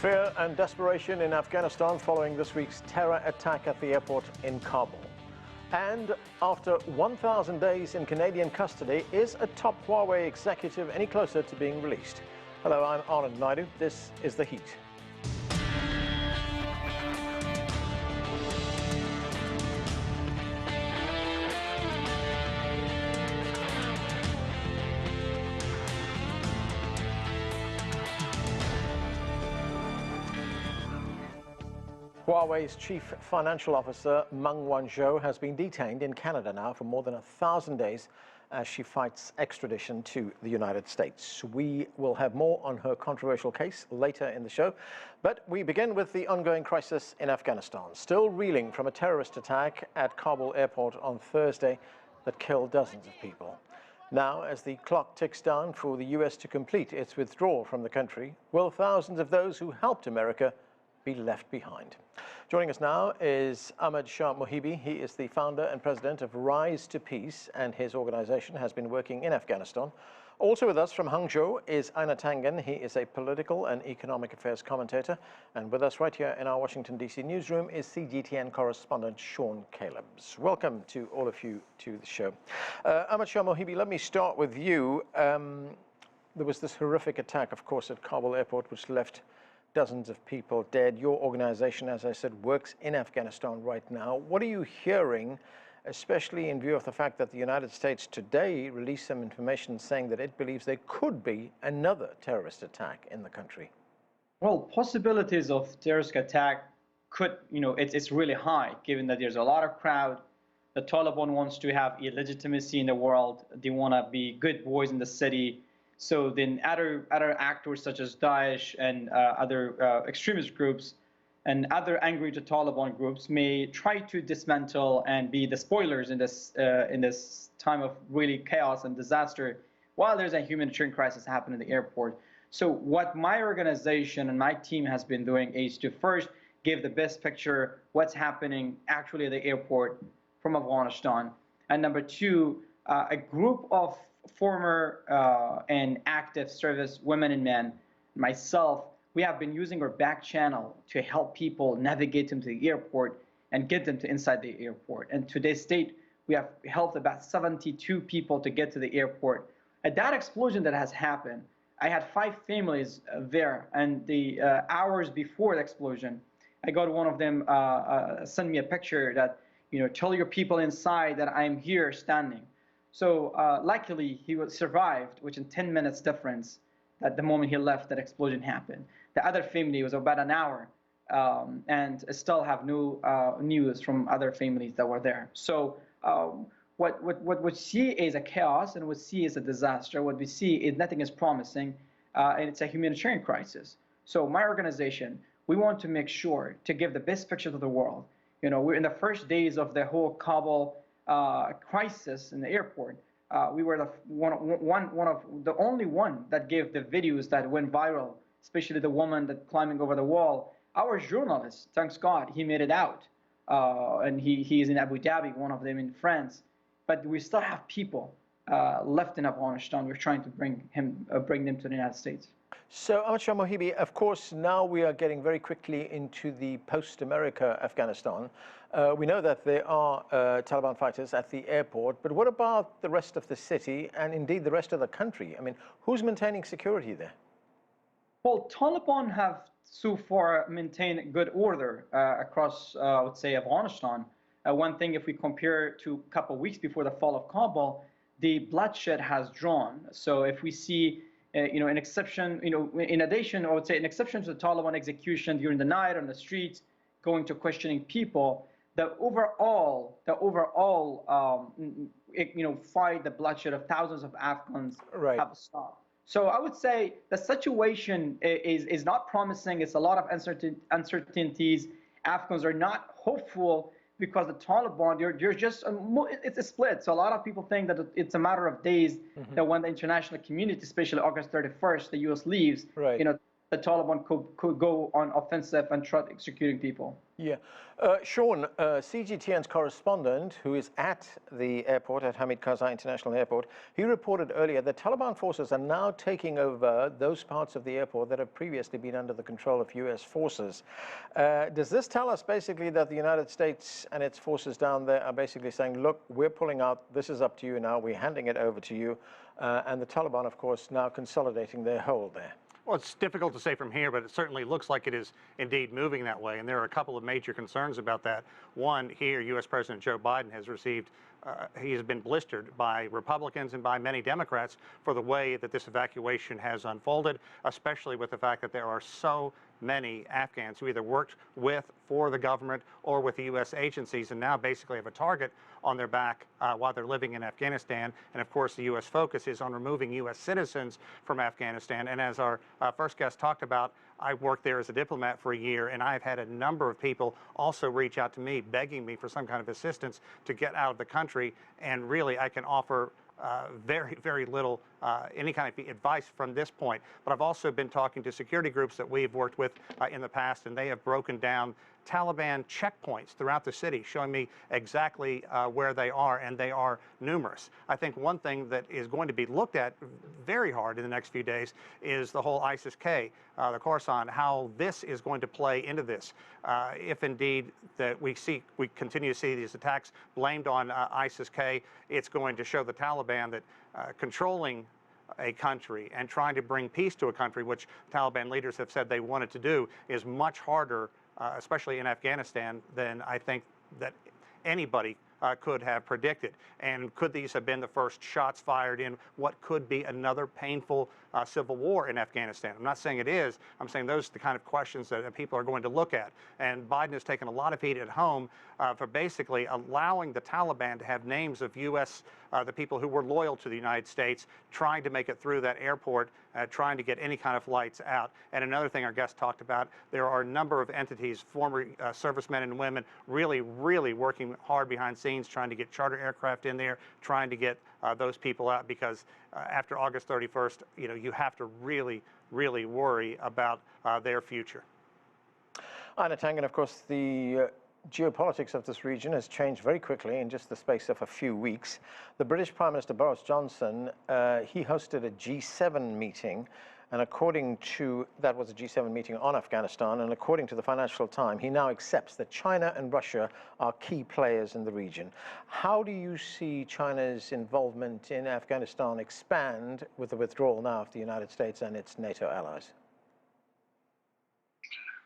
Fear and desperation in Afghanistan following this week's terror attack at the airport in Kabul. And after 1,000 days in Canadian custody, is a top Huawei executive any closer to being released? Hello, I'm Ahmad Shah. This is The Heat. Huawei's chief financial officer, Meng Wanzhou, has been detained in Canada now for more than 1,000 days as she fights extradition to the United States. We will have more on her controversial case later in the show, but we begin with the ongoing crisis in Afghanistan, still reeling from a terrorist attack at Kabul airport on Thursday that killed dozens of people. Now, as the clock ticks down for the US to complete its withdrawal from the country, will thousands of those who helped America be left behind? Joining us now is Ahmad Shah Mohibi. He is the founder and president of Rise to Peace, and his organization has been working in Afghanistan. Also with us from Hangzhou is Einar Tangen. He is a political and economic affairs commentator. And with us right here in our Washington, D.C. newsroom is CGTN correspondent Sean Callebs. Welcome to all of you to the show. Ahmad Shah Mohibi, let me start with you. There was this horrific attack, of course, at Kabul airport, which left dozens of people dead. Your organization, as I said, works in Afghanistan right now. What are you hearing, especially in view of the fact that the United States today released some information saying that it believes there could be another terrorist attack in the country? Well, possibilities of terrorist attack could, it's really high, given that there's a lot of crowd. The Taliban wants to have illegitimacy in the world. They want to be good boys in the city. So then other actors such as Daesh and other extremist groups and other angry to Taliban groups may try to dismantle and be the spoilers in this time of really chaos and disaster while there's a humanitarian crisis happening in the airport. So what my organization and my team has been doing is to first give the best picture what's happening actually at the airport from Afghanistan. And number two, a group of former and active service women and men, myself, we have been using our back channel to help people navigate them to the airport and get them to inside the airport. And to this date, we have helped about 72 people to get to the airport. At that explosion that has happened, I had 5 families there, and the hours before the explosion, I got one of them send me a picture that, tell your people inside that I'm here standing. So luckily, he survived, which in 10 minutes difference, at the moment he left, that explosion happened. The other family was about an hour, and still have no news from other families that were there. So what we see is a chaos, and what we see is a disaster. What we see is nothing is promising, and it's a humanitarian crisis. So my organization, we want to make sure to give the best picture to the world. We're in the first days of the whole Kabul crisis in the airport. We were one of the only one that gave the videos that went viral, especially the woman that climbing over the wall. Our journalist, thanks God, he made it out, and he is in Abu Dhabi, one of them in France. But we still have people left in Afghanistan. We're trying to bring them to the United States. So, Ahmad Shah Mohibi, of course, now we are getting very quickly into the post-America Afghanistan. We know that there are Taliban fighters at the airport, but what about the rest of the city and indeed the rest of the country? I mean, who's maintaining security there? Well, Taliban have so far maintained good order across, I would say, Afghanistan. One thing, if we compare to a couple of weeks before the fall of Kabul, the bloodshed has drawn. So if we see an exception, in addition, I would say an exception to the Taliban execution during the night on the streets, going to questioning people, the overall fight, the bloodshed of thousands of Afghans have stopped. So I would say the situation is not promising. It's a lot of uncertainties. Afghans are not hopeful because the Taliban, they're just, it's a split. So a lot of people think that it's a matter of days that when the international community, especially August 31st, the U.S. leaves, the Taliban could go on offensive and start executing people. Yeah. Sean, CGTN's correspondent, who is at the airport, at Hamid Karzai International Airport, he reported earlier that Taliban forces are now taking over those parts of the airport that have previously been under the control of U.S. forces. Does this tell us basically that the United States and its forces down there are basically saying, look, we're pulling out, this is up to you now, we're handing it over to you, and the Taliban, of course, now consolidating their hold there? Well, it's difficult to say from here, but it certainly looks like it is indeed moving that way. And there are a couple of major concerns about that. One, here, U.S. President Joe Biden has received, he has been blistered by Republicans and by many Democrats for the way that this evacuation has unfolded, especially with the fact that there are so many Afghans who either worked with, for the government, or with the U.S. agencies, and now basically have a target on their back while they're living in Afghanistan. And of course, the U.S. focus is on removing U.S. citizens from Afghanistan. And as our first guest talked about, I worked there as a diplomat for a year, and I've had a number of people also reach out to me, begging me for some kind of assistance to get out of the country. And really, I can offer very, very little any kind of advice from this point. But I've also been talking to security groups that we've worked with in the past, and they have broken down Taliban checkpoints throughout the city, showing me exactly where they are, and they are numerous. I think one thing that is going to be looked at very hard in the next few days is the whole ISIS-K, the Khorasan, how this is going to play into this. If indeed that we continue to see these attacks blamed on ISIS-K, it's going to show the Taliban that controlling a country and trying to bring peace to a country, which Taliban leaders have said they wanted to do, is much harder, especially in Afghanistan, than I think that anybody could have predicted. And could these have been the first shots fired in what could be another painful civil war in Afghanistan? I'm not saying it is. I'm saying those are the kind of questions that people are going to look at. And Biden has taken a lot of heat at home for basically allowing the Taliban to have names of U.S., the people who were loyal to the United States, trying to make it through that airport, trying to get any kind of flights out. And another thing our guest talked about, there are a number of entities, former servicemen and women, really, really working hard behind the scenes, trying to get charter aircraft in there, trying to get those people out, because after August 31st, you have to really, really worry about their future. Einar Tangen, of course, the geopolitics of this region has changed very quickly in just the space of a few weeks. The British Prime Minister Boris Johnson, he hosted a G7 meeting, and that was a G7 meeting on Afghanistan, and according to the Financial Times, he now accepts that China and Russia are key players in the region. How do you see China's involvement in Afghanistan expand with the withdrawal now of the United States and its NATO allies?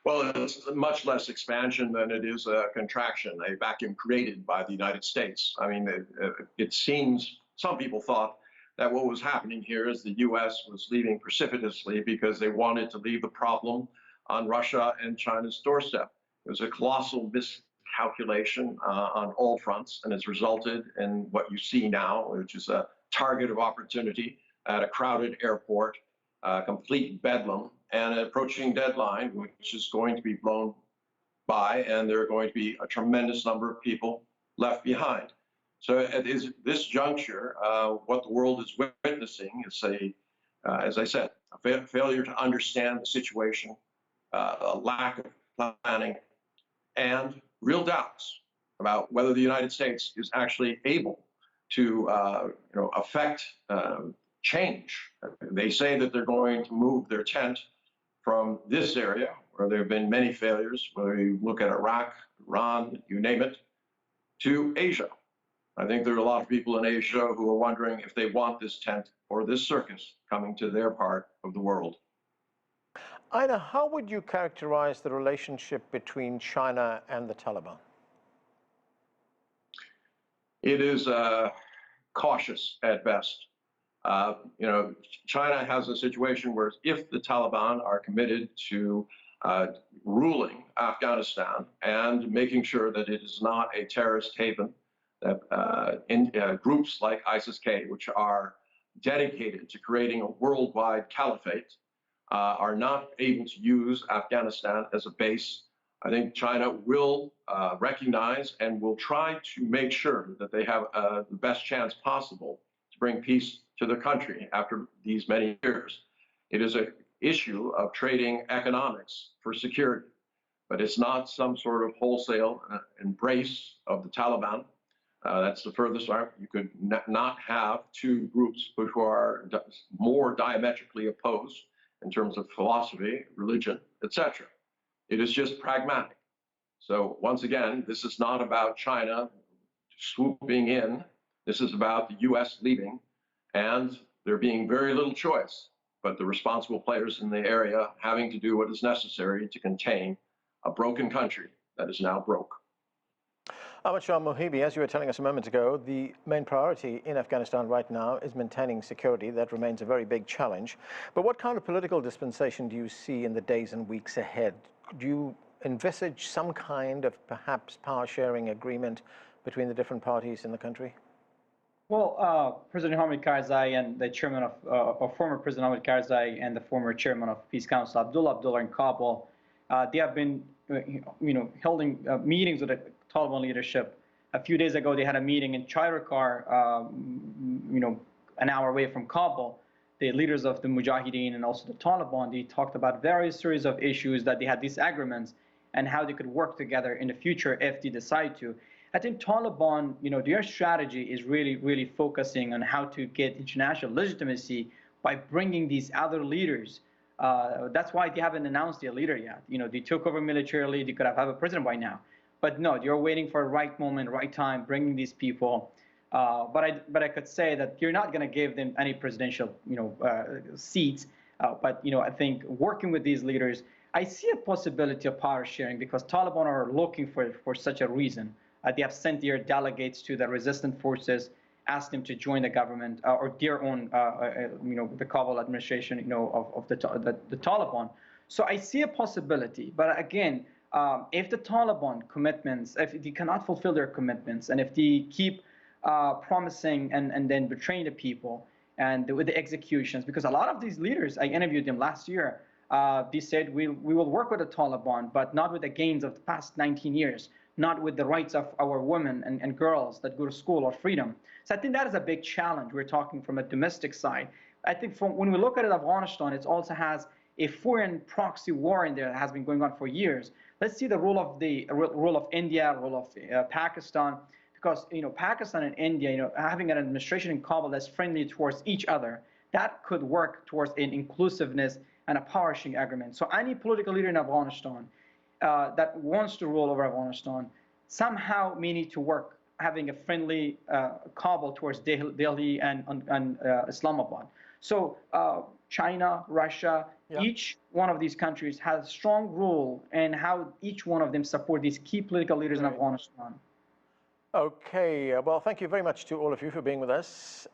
Well, it's much less expansion than it is a contraction, a vacuum created by the United States. I mean, it seems, some people thought that what was happening here is the U.S. was leaving precipitously because they wanted to leave the problem on Russia and China's doorstep. It was a colossal miscalculation on all fronts, and it's resulted in what you see now, which is a target of opportunity at a crowded airport, complete bedlam, and an approaching deadline, which is going to be blown by, and there are going to be a tremendous number of people left behind. So at this juncture, what the world is witnessing is as I said, a failure to understand the situation, a lack of planning, and real doubts about whether the United States is actually able to affect change. They say that they're going to move their tent from this area, where there have been many failures, whether you look at Iraq, Iran, you name it, to Asia. I think there are a lot of people in Asia who are wondering if they want this tent or this circus coming to their part of the world. Einar, how would you characterize the relationship between China and the Taliban? It is cautious at best. China has a situation where if the Taliban are committed to ruling Afghanistan and making sure that it is not a terrorist haven, that groups like ISIS-K, which are dedicated to creating a worldwide caliphate, are not able to use Afghanistan as a base, I think China will recognize and will try to make sure that they have the best chance possible to bring peace to their country after these many years. It is an issue of trading economics for security. but it's not some sort of wholesale embrace of the Taliban. That's the furthest you could not have two groups who are more diametrically opposed in terms of philosophy, religion, etc. It is just pragmatic. So once again, this is not about China swooping in. This is about the U.S. leaving, and there being very little choice, but the responsible players in the area having to do what is necessary to contain a broken country that is now broke. Ahmad Shah Mohibi, as you were telling us a moment ago, the main priority in Afghanistan right now is maintaining security. That remains a very big challenge. But what kind of political dispensation do you see in the days and weeks ahead? Do you envisage some kind of perhaps power-sharing agreement between the different parties in the country? Well, President Hamid Karzai and the chairman of former President Hamid Karzai and the former chairman of Peace Council, Abdullah in Kabul, they have been, holding meetings with the Taliban leadership. A few days ago, they had a meeting in Chairakar, an hour away from Kabul. The leaders of the Mujahideen and also the Taliban, they talked about various series of issues that they had disagreements and how they could work together in the future if they decide to. I think Taliban, their strategy is really focusing on how to get international legitimacy by bringing these other leaders. That's why they haven't announced their leader yet. They took over militarily. They could have a president by now. But no, they're waiting for the right moment, right time, bringing these people. But I could say that you're not going to give them any presidential, seats. But I think working with these leaders, I see a possibility of power sharing because Taliban are looking for such a reason. They have sent their delegates to the resistant forces, asked them to join the government or their own, the Kabul administration, of the Taliban. So I see a possibility. But again, if the Taliban commitments, if they cannot fulfill their commitments, and if they keep promising and then betraying the people, and with the executions, because a lot of these leaders, I interviewed them last year, they said we will work with the Taliban, but not with the gains of the past 19 years, not with the rights of our women and girls that go to school or freedom. So I think that is a big challenge. We're talking from a domestic side. I think when we look at it, Afghanistan, it also has a foreign proxy war in there that has been going on for years. Let's see the role of India, role of Pakistan, because Pakistan and India, having an administration in Kabul that's friendly towards each other, that could work towards an inclusiveness and a power sharing agreement. So any political leader in Afghanistan that wants to rule over Afghanistan somehow may need to work having a friendly Kabul towards Delhi and Islamabad. So China, Russia, each one of these countries has a strong role in how each one of them support these key political leaders in Afghanistan. Okay, well, thank you very much to all of you for being with us.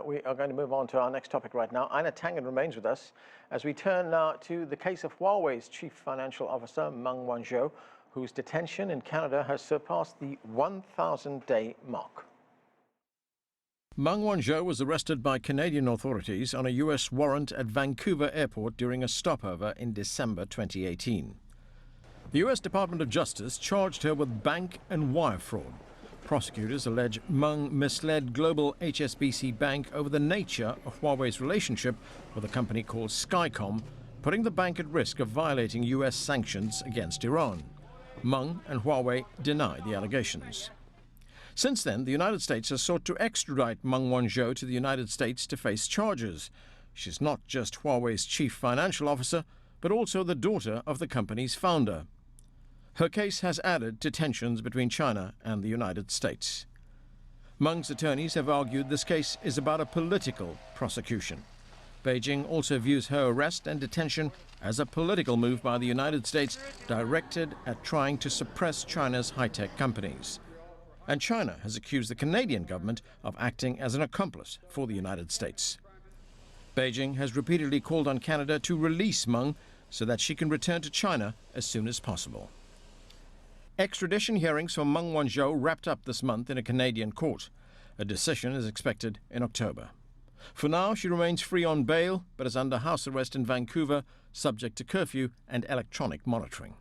We are going to move on to our next topic right now. Einar Tangen remains with us as we turn now to the case of Huawei's chief financial officer, Meng Wanzhou, whose detention in Canada has surpassed the 1,000-day mark. Meng Wanzhou was arrested by Canadian authorities on a U.S. warrant at Vancouver Airport during a stopover in December 2018. The U.S. Department of Justice charged her with bank and wire fraud. Prosecutors allege Meng misled global HSBC Bank over the nature of Huawei's relationship with a company called Skycom, putting the bank at risk of violating U.S. sanctions against Iran. Meng and Huawei deny the allegations. Since then, the United States has sought to extradite Meng Wanzhou to the United States to face charges. She's not just Huawei's chief financial officer, but also the daughter of the company's founder. Her case has added to tensions between China and the United States. Meng's attorneys have argued this case is about a political prosecution. Beijing also views her arrest and detention as a political move by the United States directed at trying to suppress China's high-tech companies. And China has accused the Canadian government of acting as an accomplice for the United States. Beijing has repeatedly called on Canada to release Meng so that she can return to China as soon as possible. Extradition hearings for Meng Wanzhou wrapped up this month in a Canadian court. A decision is expected in October. For now, she remains free on bail, but is under house arrest in Vancouver, subject to curfew and electronic monitoring.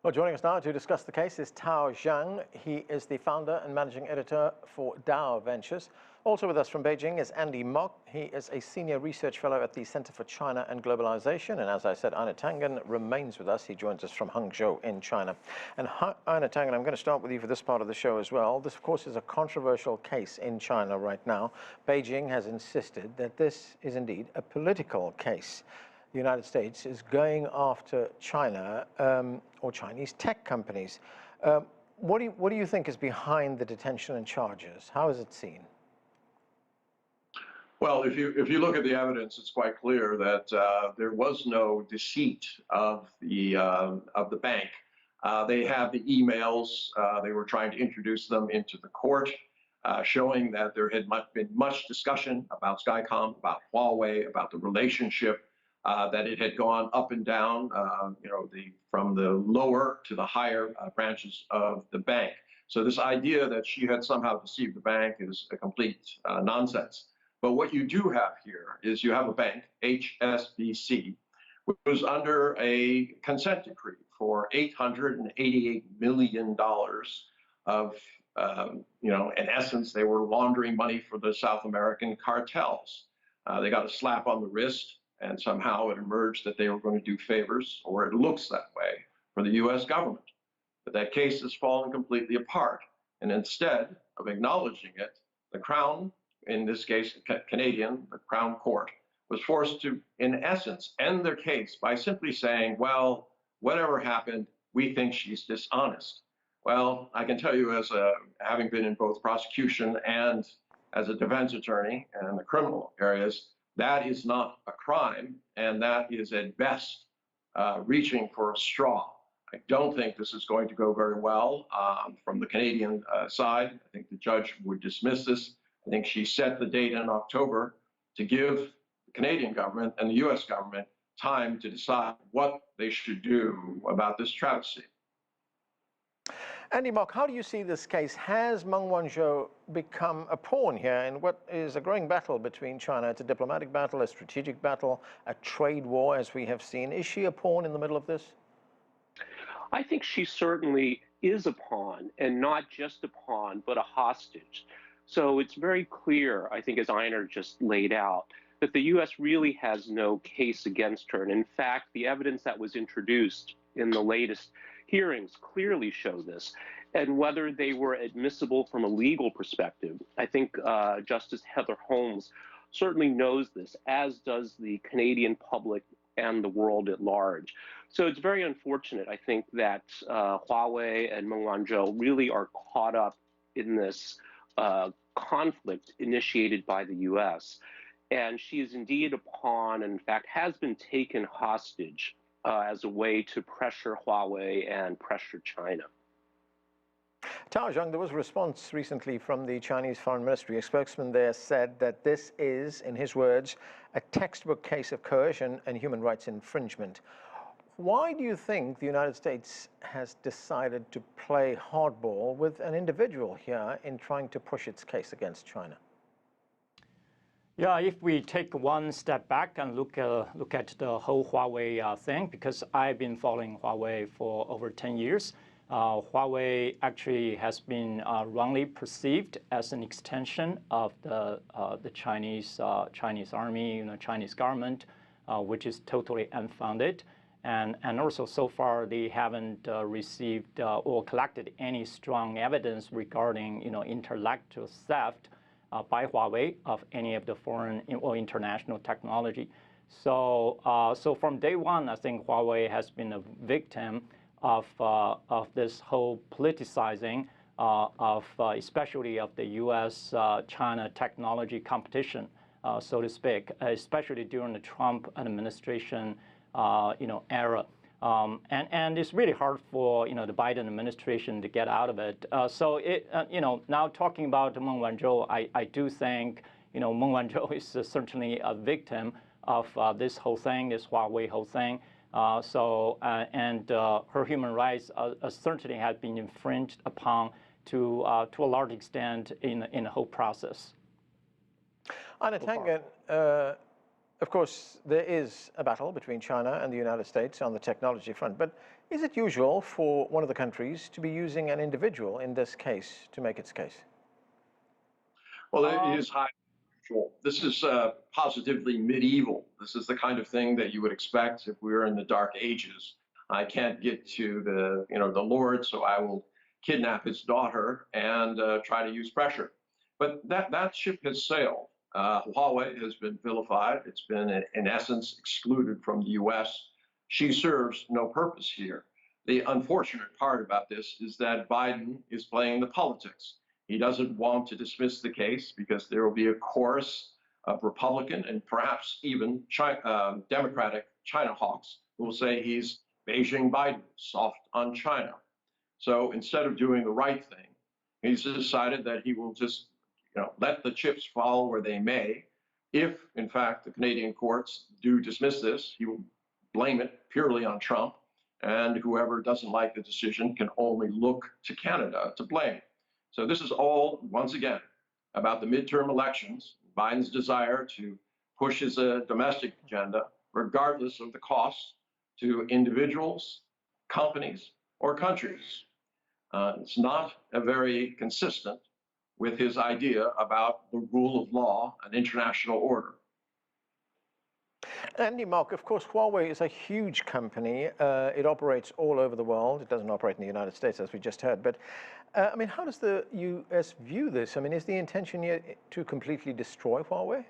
Well, joining us now to discuss the case is Tao Zhang. He is the founder and managing editor for Dow Ventures. Also with us from Beijing is Andy Mok. He is a senior research fellow at the Center for China and Globalization. And as I said, Einar Tangen remains with us. He joins us from Hangzhou in China. And Einar Tangen, I'm going to start with you for this part of the show as well. This, of course, is a controversial case in China right now. Beijing has insisted that this is indeed a political case. The United States is going after China or Chinese tech companies. What do you think is behind the detention and charges? How is it seen? Well, if you look at the evidence, it's quite clear that there was no deceit of the bank. They have the emails. They were trying to introduce them into the court, showing that there had been much discussion about Skycom, about Huawei, about the relationship. That it had gone up and down, from the lower to the higher branches of the bank. So this idea that she had somehow deceived the bank is a complete nonsense. But what you do have here is you have a bank, HSBC, which was under a consent decree for $888 million of, in essence, they were laundering money for the South American cartels. They got a slap on the wrist. And somehow it emerged that they were going to do favors, or it looks that way, for the U.S. government. But that case has fallen completely apart. And instead of acknowledging it, the Crown, in this case, Canadian, the Crown Court, was forced to, in essence, end their case by simply saying, well, whatever happened, we think she's dishonest. Well, I can tell you, as having been in both prosecution and as a defense attorney and in the criminal areas, that is not a crime, and that is at best reaching for a straw. I don't think this is going to go very well from the Canadian side. I think the judge would dismiss this. I think she set the date in October to give the Canadian government and the U.S. government time to decide what they should do about this travesty. Andy Mok, how do you see this case? Has Meng Wanzhou become a pawn here in what is a growing battle between China? It's a diplomatic battle, a strategic battle, a trade war, as we have seen. Is she a pawn in the middle of this? I think she certainly is a pawn, and not just a pawn, but a hostage. So it's very clear, I think, as Einar just laid out, that the U.S. really has no case against her. And in fact, the evidence that was introduced in the latest hearings clearly show this. And whether they were admissible from a legal perspective, I think Justice Heather Holmes certainly knows this, as does the Canadian public and the world at large. So it's very unfortunate, I think, that Huawei and Meng Wanzhou really are caught up in this conflict initiated by the U.S. And she is indeed a pawn, and in fact has been taken hostage as a way to pressure Huawei and pressure China. Tao Zhang, there was a response recently from the Chinese Foreign Ministry. A spokesman there said that this is, in his words, a textbook case of coercion and human rights infringement. Why do you think the United States has decided to play hardball with an individual here in trying to push its case against China? Yeah, if we take one step back and look at the whole Huawei thing, because I've been following Huawei for over 10 years, Huawei actually has been wrongly perceived as an extension of the Chinese army, Chinese government, which is totally unfounded. And also, so far, they haven't received or collected any strong evidence regarding, intellectual theft by Huawei of any of the foreign or international technology. So, so from day one, I think Huawei has been a victim of this whole politicizing of especially of the U.S.-China technology competition, so to speak, especially during the Trump administration, era. And it's really hard for the Biden administration to get out of it. So it now talking about Meng Wanzhou, I do think Meng Wanzhou is certainly a victim of this whole thing, this Huawei whole thing. And her human rights certainly have been infringed upon to a large extent in the whole process. Einar Tangen, of course, there is a battle between China and the United States on the technology front, but Is it usual for one of the countries to be using an individual in this case to make its case? Well, it is highly unusual. This is positively medieval. This is the kind of thing that you would expect if we were in the Dark Ages. I can't get to the Lord, so I will kidnap his daughter and try to use pressure. But that ship has sailed. Huawei has been vilified. It's been, in essence, excluded from the U.S. She serves no purpose here. The unfortunate part about this is that Biden is playing the politics. He doesn't want to dismiss the case because there will be a chorus of Republican and perhaps even Democratic China hawks who will say he's Beijing Biden, soft on China. So instead of doing the right thing, he's decided that he will just let the chips fall where they may. If, in fact, the Canadian courts do dismiss this, he will blame it purely on Trump, and whoever doesn't like the decision can only look to Canada to blame. So this is all, once again, about the midterm elections, Biden's desire to push his domestic agenda, regardless of the cost to individuals, companies, or countries. It's not very consistent with his idea about the rule of law and international order. Andy, Mark, of course, Huawei is a huge company. It operates all over the world. It doesn't operate in the United States, as we just heard. But, I mean, how does the U.S. view this? I mean, is the intention here to completely destroy Huawei?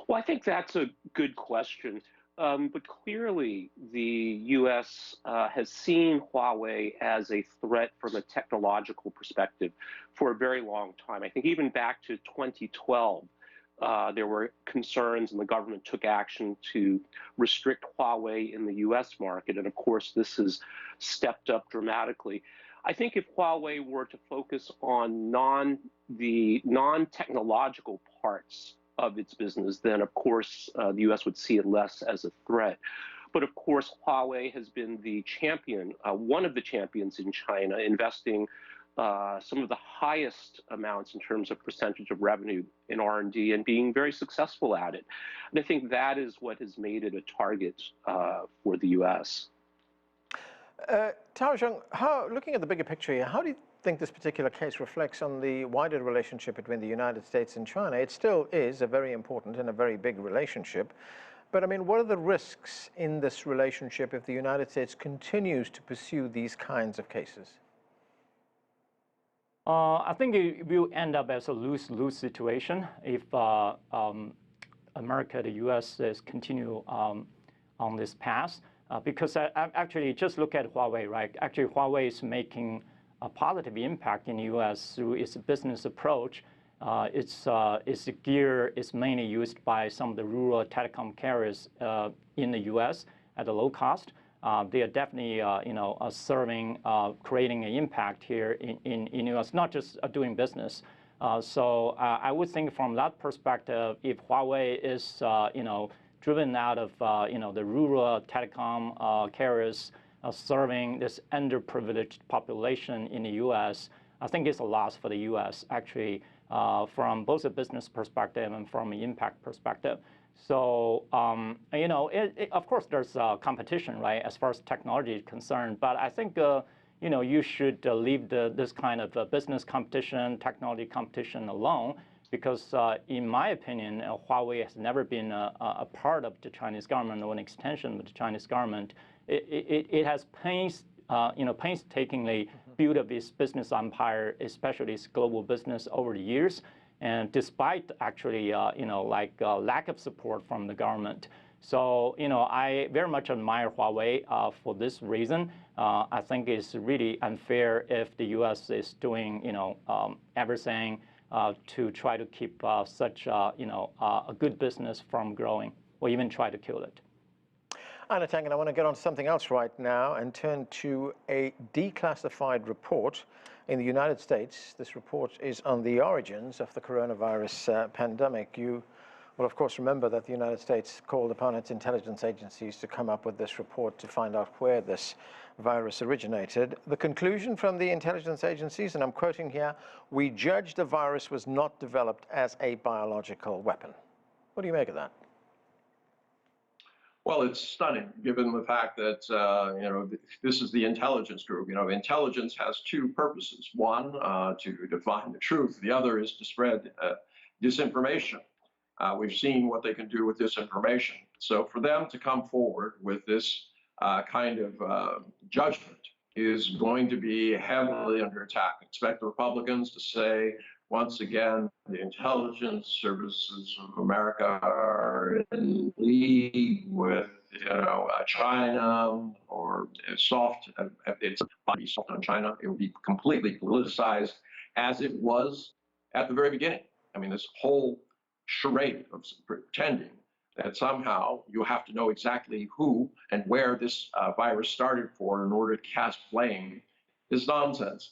Well, I think that's a good question. But clearly, the U.S. Has seen Huawei as a threat from a technological perspective for a very long time. I think even back to 2012, there were concerns and the government took action to restrict Huawei in the U.S. market. And of course, this has stepped up dramatically. I think if Huawei were to focus on the non-technological parts of its business, then of course the U.S. would see it less as a threat. But of course, Huawei has been the champion, one of the champions in China, investing some of the highest amounts in terms of percentage of revenue in R&D and being very successful at it. And I think that is what has made it a target for the U.S. Tao Zheng, looking at the bigger picture here, how do you think this particular case reflects on the wider relationship between the United States and China? It still is a very important and a very big relationship. But I mean, what are the risks in this relationship if the United States continues to pursue these kinds of cases? I think it will end up as a lose-lose situation if America, the U.S. continue on this path. Because actually, just look at Huawei, right? Actually, Huawei is making a positive impact in the U.S. through its business approach. Its gear is mainly used by some of the rural telecom carriers in the U.S. at a low cost. They are definitely, serving, creating an impact here in U.S., not just doing business. So I would think from that perspective, if Huawei is, driven out of, the rural telecom carriers serving this underprivileged population in the U.S., I think it's a loss for the U.S. actually, from both a business perspective and from an impact perspective. So, of course, there's competition, right, as far as technology is concerned. But I think, you should leave this kind of business competition, technology competition alone, because in my opinion, Huawei has never been a part of the Chinese government or an extension of the Chinese government. It has painstakingly built up its business empire, especially its global business over the years. And despite actually, lack of support from the government. So, I very much admire Huawei for this reason. I think it's really unfair if the U.S. is doing, everything to try to keep such, a good business from growing or even try to kill it. Einar Tangen, I want to get on to something else right now and turn to a declassified report in the United States. This report is on the origins of the coronavirus pandemic. You will, of course, remember that the United States called upon its intelligence agencies to come up with this report to find out where this virus originated. The conclusion from the intelligence agencies, and I'm quoting here, "We judge the virus was not developed as a biological weapon." What do you make of that? Well, it's stunning, given the fact that this is the intelligence group. Intelligence has two purposes: one, to define the truth; the other is to spread disinformation. We've seen what they can do with disinformation. So, for them to come forward with this kind of judgment is going to be heavily under attack. Expect the Republicans to say, once again, the intelligence services of America are in league with, China, or soft. It's soft on China. It will be completely politicized, as it was at the very beginning. I mean, this whole charade of pretending that somehow you have to know exactly who and where this virus started for in order to cast blame is nonsense.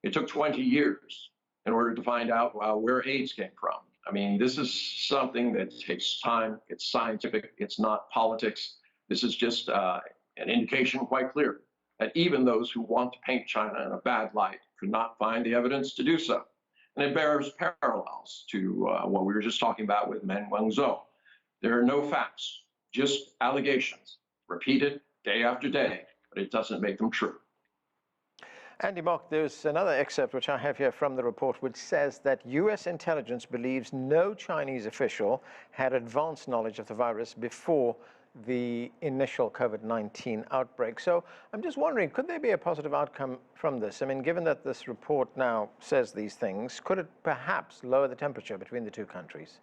It took 20 years in order to find out where AIDS came from. I mean, this is something that takes time. It's scientific. It's not politics. This is just an indication quite clear that even those who want to paint China in a bad light could not find the evidence to do so. And it bears parallels to what we were just talking about with Meng Wanzhou. There are no facts, just allegations, repeated day after day, but it doesn't make them true. Andy Mock, there's another excerpt which I have here from the report which says that U.S. intelligence believes no Chinese official had advanced knowledge of the virus before the initial COVID-19 outbreak. So I'm just wondering, could there be a positive outcome from this? I mean, given that this report now says these things, could it perhaps lower the temperature between the two countries?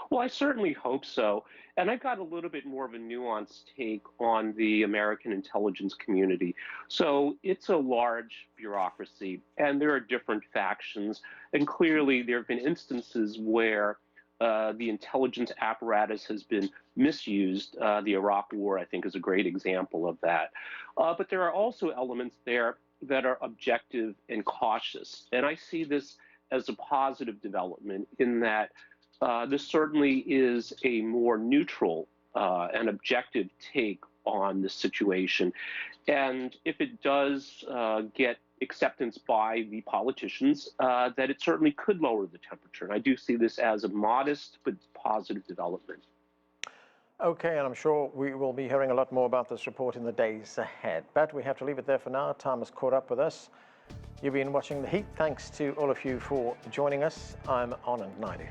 Well, I certainly hope so. And I've got a little bit more of a nuanced take on the American intelligence community. So it's a large bureaucracy, and there are different factions. And clearly, there have been instances where the intelligence apparatus has been misused. The Iraq War, I think, is a great example of that. But there are also elements there that are objective and cautious. And I see this as a positive development in that this certainly is a more neutral and objective take on the situation. And if it does get acceptance by the politicians, that it certainly could lower the temperature. And I do see this as a modest but positive development. Okay, and I'm sure we will be hearing a lot more about this report in the days ahead. But we have to leave it there for now. Time has caught up with us. You've been watching The Heat. Thanks to all of you for joining us. I'm Anand Naidu.